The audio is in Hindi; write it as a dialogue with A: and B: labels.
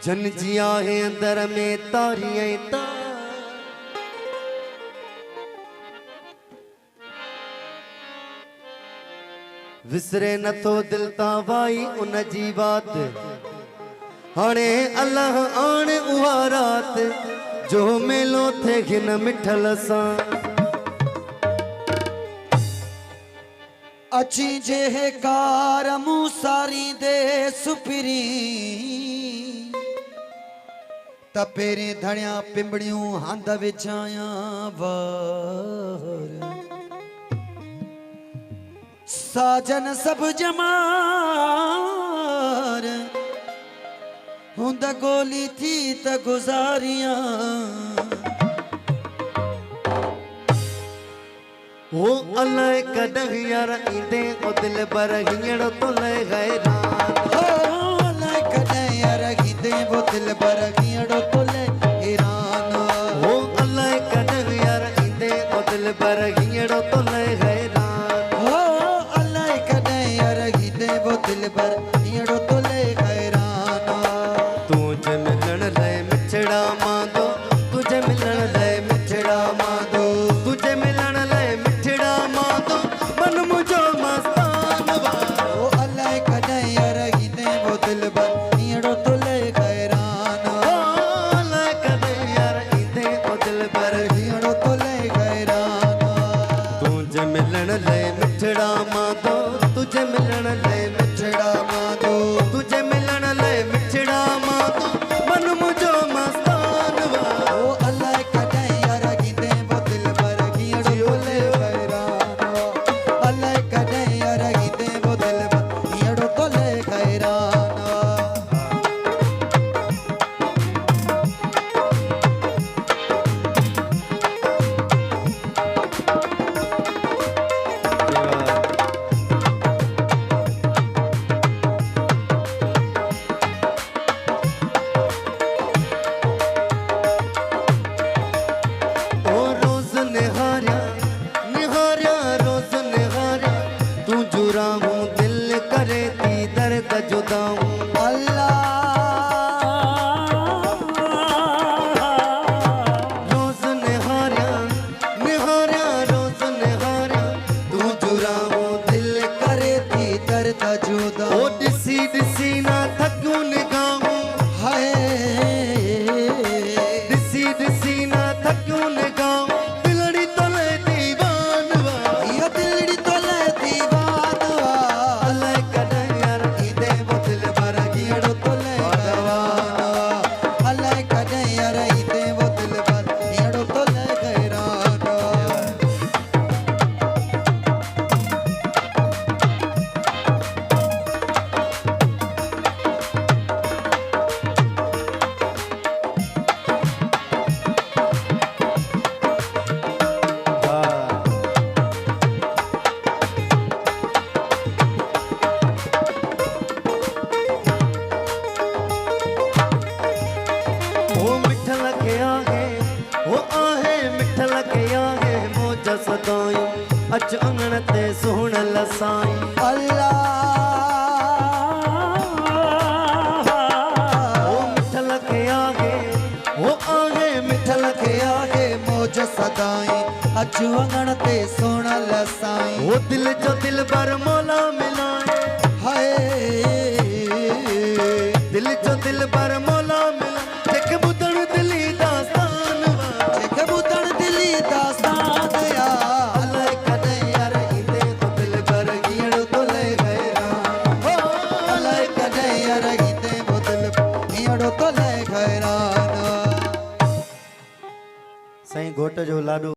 A: जन जिया है अंदर में तारियां तार विसरे न तो दिल तावाई उन जी बात हाणे अल्लाह आण उहा रात जो मेलो थे घिन मिठल सा
B: अची जे है कार मूसारी दे सुपिरी तपेरे धड़िया पिंबड़ियों हंद विछाया वार साजन सब जमार हुंद गोली थी त गुजारिया
A: वो अल्लाह कदह यार इंदे ओ दिल बर हियड़ो तो ले हैरान
B: हो अल्लाह कदह यार इंदे वो दिल बर हियड़ो तो ले हैरान
A: वो अल्लाह कदह यार इंदे ओ दिल बर हियड़ो तो ले हैरान
B: हो अल्लाह कदह यार इंदे वो दिल बर हियड़ो तो ले हैरान
A: तुझे मिलन ले मिठड़ा मांदो तुझे मिलन ले मिठड़ा मांदो तुझे मिलन ले मिठड़ा मांदो मन मुझो मस्तान वा
B: ओ अल्लाह कदह यार इंदे वो दिल बर हियड़ो तो ले हैरान
A: अल्लाह कदह यार इंदे ओ दिल बर
B: हियड़ो तो ले हैरान
A: तुझे मिलन ले मिठड़ा मांदो तुझे मिलन ले मिठड़ा मांदो तुझे मिलन ले मिठड़ा मांदो मन मुझो मस्तान वा
B: ओ अल्लाह कदह यार इंदे वो दिल बर हियड़ो तो ले हैरान अल्लाह कदह यार इंदे वो दिल बर हियड़ो तो ले हैरान
A: ओ रोज निहारिया निहारिया रोज निहारिया तू जुरा हूँ दिल करे ती दर्द जुदा हूँ रोज निहारिया निहारिया रोज निहारिया तू जुरा हूँ दिल
B: करे थी दर्द जुदा
A: ओ दिसी दिसी ना थकूं निगाहूं
B: है
A: दिसी ना थकूं निगाहूं दिलड़ी तले दीवान वा
B: ये दिलड़ी तो ले दीवान
A: अल्लाह कदह यार इंदे वो दिल बर
B: हियड़ो तो ले हैरान अल्लाह कदह यार इंदे वो दिल बर हियड़ो तो ले हैरान
A: ओ मिठल के आगे ओ आहे मिठल के आगे मोज सदाई अच अंगण ते सोहण लसाई
B: अल्लाह
A: ओ मिठल के आगे ओ आहे मिठल
B: के आगे मौज सदाई अचु अंगण ते सोना लसाई
A: ओ दिल जो दिल बर मौला मिलाए
B: हाय
A: दिल जो दिल बर मौला मिला जेके बुधण दिली दास्तान वा
B: जेके बुधण दिली दास्तान या
A: अल्लाह कदह यार इंदे तो दिल बर हियड़ो तो ले हैरान
B: हो अल्लाह कदह यार इंदे वो दिल हियड़ो तो ले हैरान
A: साईं घोट जो लाडो